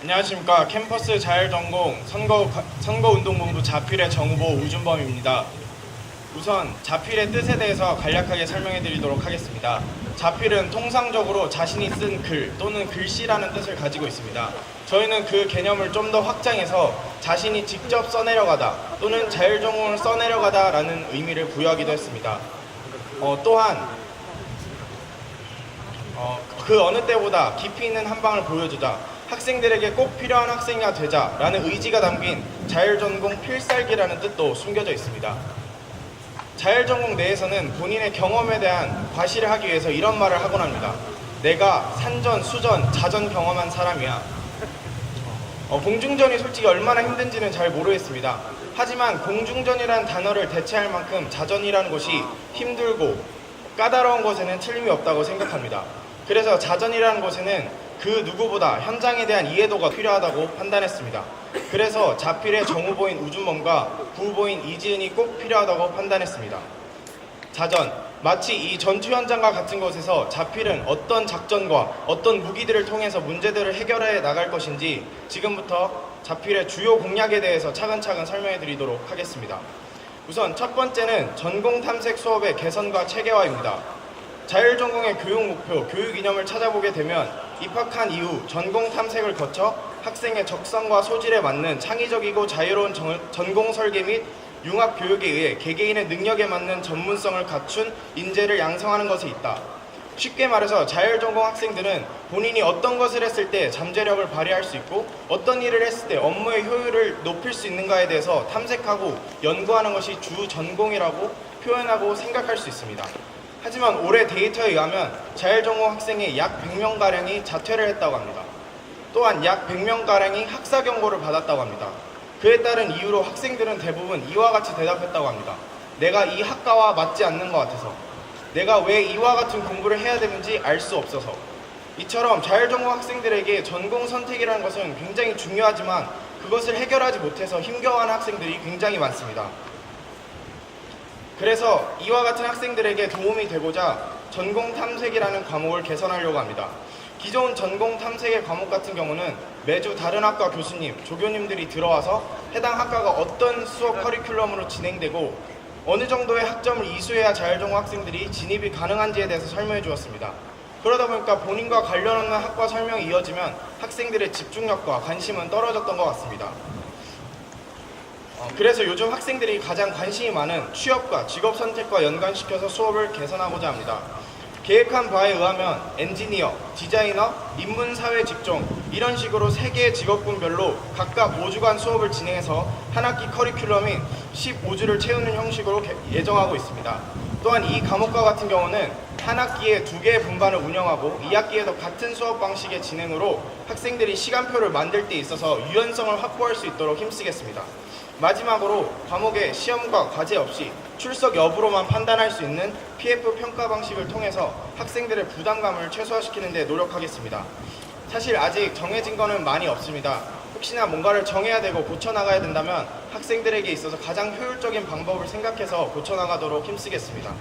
안녕하십니까. 캠퍼스 자율전공 선거운동본부 자필의 정후보 우준범입니다. 우선 자필의 뜻에 대해서 간략하게 설명해 드리도록 하겠습니다. 자필은 통상적으로 자신이 쓴 글 또는 글씨라는 뜻을 가지고 있습니다. 저희는 그 개념을 좀 더 확장해서 자신이 직접 써내려가다 또는 자율전공을 써내려가다 라는 의미를 부여하기도 했습니다. 또한 그 어느 때보다 깊이 있는 한 방을 보여주자, 학생들에게 꼭 필요한 학생이 되자라는 의지가 담긴 자율전공 필살기라는 뜻도 숨겨져 있습니다. 자율전공 내에서는 본인의 경험에 대한 과시를 하기 위해서 이런 말을 하곤 합니다. 내가 산전, 수전, 자전 경험한 사람이야. 공중전이 솔직히 얼마나 힘든지는 잘 모르겠습니다. 하지만 공중전이라는 단어를 대체할 만큼 자전이라는 것이 힘들고 까다로운 것에는 틀림이 없다고 생각합니다. 그래서 자전이라는 것에는 그 누구보다 현장에 대한 이해도가 필요하다고 판단했습니다. 그래서 자필의 정후보인 우준범과 부후보인 이지은이 꼭 필요하다고 판단했습니다. 자전, 마치 이 전투 현장과 같은 곳에서 자필은 어떤 작전과 어떤 무기들을 통해서 문제들을 해결해 나갈 것인지 지금부터 자필의 주요 공약에 대해서 차근차근 설명해 드리도록 하겠습니다. 우선 첫 번째는 전공 탐색 수업의 개선과 체계화입니다. 자율전공의 교육 목표, 교육 이념을 찾아보게 되면 입학한 이후 전공 탐색을 거쳐 학생의 적성과 소질에 맞는 창의적이고 자유로운 전공 설계 및 융합 교육에 의해 개개인의 능력에 맞는 전문성을 갖춘 인재를 양성하는 것에 있다. 쉽게 말해서 자율전공 학생들은 본인이 어떤 것을 했을 때 잠재력을 발휘할 수 있고 어떤 일을 했을 때 업무의 효율을 높일 수 있는가에 대해서 탐색하고 연구하는 것이 주 전공이라고 표현하고 생각할 수 있습니다. 하지만 올해 데이터에 의하면 자율전공 학생의 약 100명가량이 자퇴를 했다고 합니다. 또한 약 100명가량이 학사 경고를 받았다고 합니다. 그에 따른 이유로 학생들은 대부분 이와 같이 대답했다고 합니다. 내가 이 학과와 맞지 않는 것 같아서, 내가 왜 이와 같은 공부를 해야 되는지 알 수 없어서. 이처럼 자율전공 학생들에게 전공 선택이라는 것은 굉장히 중요하지만 그것을 해결하지 못해서 힘겨워하는 학생들이 굉장히 많습니다. 그래서 이와 같은 학생들에게 도움이 되고자 전공 탐색이라는 과목을 개선하려고 합니다. 기존 전공 탐색의 과목 같은 경우는 매주 다른 학과 교수님, 조교님들이 들어와서 해당 학과가 어떤 수업 커리큘럼으로 진행되고 어느 정도의 학점을 이수해야 자율전공 학생들이 진입이 가능한지에 대해서 설명해 주었습니다. 그러다 보니까 본인과 관련 없는 학과 설명이 이어지면 학생들의 집중력과 관심은 떨어졌던 것 같습니다. 그래서 요즘 학생들이 가장 관심이 많은 취업과 직업 선택과 연관시켜서 수업을 개선하고자 합니다. 계획한 바에 의하면 엔지니어, 디자이너, 인문사회 직종 이런 식으로 3개의 직업군별로 각각 5주간 수업을 진행해서 한 학기 커리큘럼인 15주를 채우는 형식으로 예정하고 있습니다. 또한 이 과목과 같은 경우는 한 학기에 2개의 분반을 운영하고 2학기에도 같은 수업 방식의 진행으로 학생들이 시간표를 만들 때 있어서 유연성을 확보할 수 있도록 힘쓰겠습니다. 마지막으로 과목의 시험과 과제 없이 출석 여부로만 판단할 수 있는 PF 평가 방식을 통해서 학생들의 부담감을 최소화시키는 데 노력하겠습니다. 사실 아직 정해진 거는 많이 없습니다. 혹시나 뭔가를 정해야 되고 고쳐나가야 된다면 학생들에게 있어서 가장 효율적인 방법을 생각해서 고쳐나가도록 힘쓰겠습니다.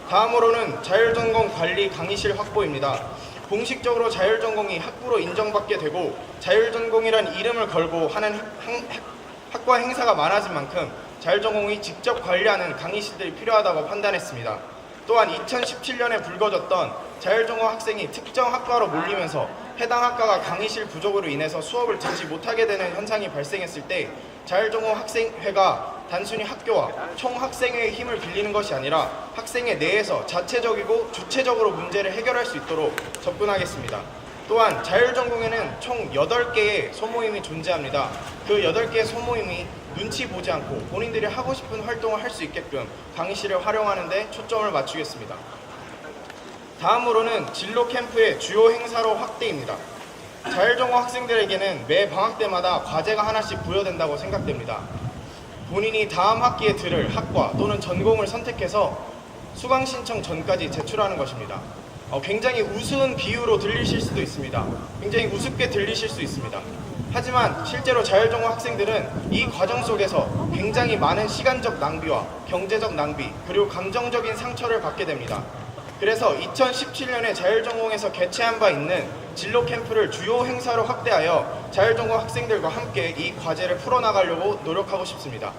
다음으로는 자율전공 관리 강의실 확보입니다. 공식적으로 자율전공이 학부로 인정받게 되고 자율전공이란 이름을 걸고 하는 학과 행사가 많아진 만큼 자율전공이 직접 관리하는 강의실들이 필요하다고 판단했습니다. 또한 2017년에 불거졌던 자율전공 학생이 특정 학과로 몰리면서 해당 학과가 강의실 부족으로 인해서 수업을 듣지 못하게 되는 현상이 발생했을 때 자율전공 학생회가 단순히 학교와 총학생회의 힘을 빌리는 것이 아니라 학생회 내에서 자체적이고 주체적으로 문제를 해결할 수 있도록 접근하겠습니다. 또한 자율전공에는 총 8개의 소모임이 존재합니다. 그 8개의 소모임이 눈치 보지 않고 본인들이 하고 싶은 활동을 할 수 있게끔 강의실을 활용하는 데 초점을 맞추겠습니다. 다음으로는 진로 캠프의 주요 행사로 확대입니다. 자율전공 학생들에게는 매 방학 때마다 과제가 하나씩 부여된다고 생각됩니다. 본인이 다음 학기에 들을 학과 또는 전공을 선택해서 수강 신청 전까지 제출하는 것입니다. 굉장히 우스운 비유로 들리실 수도 있습니다. 굉장히 우습게 들리실 수 있습니다. 하지만 실제로 자율전공 학생들은 이 과정 속에서 굉장히 많은 시간적 낭비와 경제적 낭비 그리고 감정적인 상처를 받게 됩니다. 그래서 2017년에 자율전공에서 개최한 바 있는 진로 캠프를 주요 행사로 확대하여 자율전공 학생들과 함께 이 과제를 풀어나가려고 노력하고 싶습니다.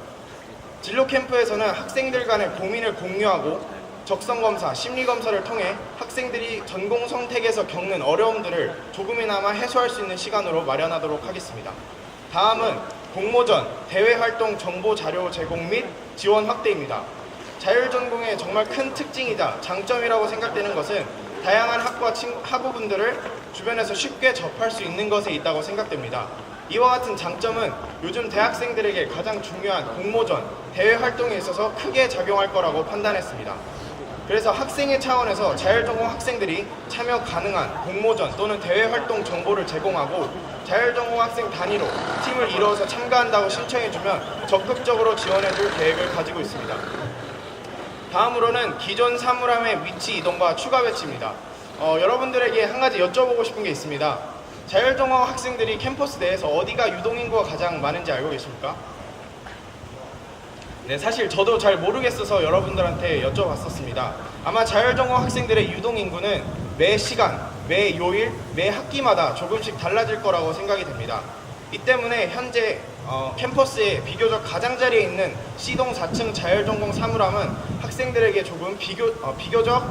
진로 캠프에서는 학생들 간의 고민을 공유하고 적성검사, 심리검사를 통해 학생들이 전공 선택에서 겪는 어려움들을 조금이나마 해소할 수 있는 시간으로 마련하도록 하겠습니다. 다음은 공모전, 대외활동 정보 자료 제공 및 지원 확대입니다. 자율전공의 정말 큰 특징이자 장점이라고 생각되는 것은 다양한 학우분들을 주변에서 쉽게 접할 수 있는 것에 있다고 생각됩니다. 이와 같은 장점은 요즘 대학생들에게 가장 중요한 공모전, 대외활동에 있어서 크게 작용할 거라고 판단했습니다. 그래서 학생의 차원에서 자율전공 학생들이 참여 가능한 공모전 또는 대외활동 정보를 제공하고 자율전공 학생 단위로 팀을 이루어서 참가한다고 신청해주면 적극적으로 지원해줄 계획을 가지고 있습니다. 다음으로는 기존 사물함의 위치 이동과 추가 배치입니다. 여러분들에게 한 가지 여쭤보고 싶은 게 있습니다. 자율전공 학생들이 캠퍼스 내에서 어디가 유동인구가 가장 많은지 알고 계십니까? 네, 사실 저도 잘 모르겠어서 여러분들한테 여쭤봤었습니다. 아마 자율전공 학생들의 유동인구는 매 시간, 매 요일, 매 학기마다 조금씩 달라질 거라고 생각이 됩니다. 이 때문에 현재 캠퍼스에 비교적 가장자리에 있는 C동 4층 자율전공 사물함은 학생들에게 조금 비교적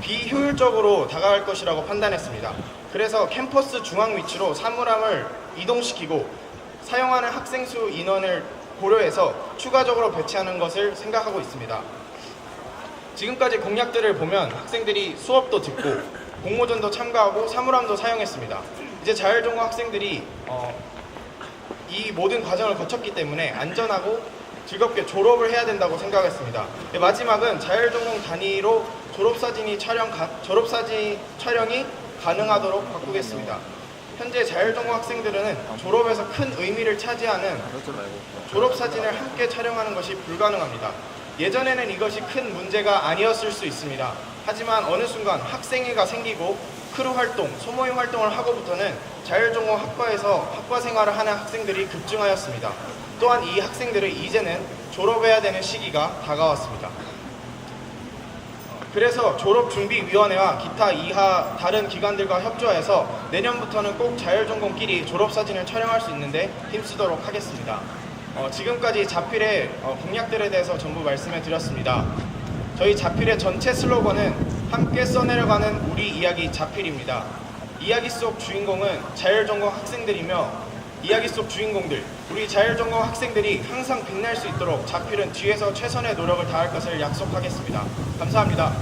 비효율적으로 다가갈 것이라고 판단했습니다. 그래서 캠퍼스 중앙 위치로 사물함을 이동시키고 사용하는 학생 수 인원을 고려해서 추가적으로 배치하는 것을 생각하고 있습니다. 지금까지 공약들을 보면 학생들이 수업도 듣고 공모전도 참가하고 사물함도 사용했습니다. 이제 자율전공 학생들이 이 모든 과정을 거쳤기 때문에 안전하고 즐겁게 졸업을 해야 된다고 생각했습니다. 네, 마지막은 자율전공 단위로 졸업사진 촬영이 가능하도록 바꾸겠습니다. 현재 자율전공 학생들은 졸업에서 큰 의미를 차지하는 졸업사진을 함께 촬영하는 것이 불가능합니다. 예전에는 이것이 큰 문제가 아니었을 수 있습니다. 하지만 어느 순간 학생회가 생기고 크루 활동, 소모임 활동을 하고부터는 자율전공 학과에서 학과 생활을 하는 학생들이 급증하였습니다. 또한 이 학생들은 이제는 졸업해야 되는 시기가 다가왔습니다. 그래서 졸업준비위원회와 기타 이하 다른 기관들과 협조해서 내년부터는 꼭 자율전공끼리 졸업사진을 촬영할 수 있는데 힘쓰도록 하겠습니다. 지금까지 자필의 공약들에 대해서 전부 말씀해 드렸습니다. 저희 자필의 전체 슬로건은 함께 써내려가는 우리 이야기 자필입니다. 이야기 속 주인공은 자율전공 학생들이며 이야기 속 주인공들, 우리 자율전공 학생들이 항상 빛날 수 있도록 자필은 뒤에서 최선의 노력을 다할 것을 약속하겠습니다. 감사합니다.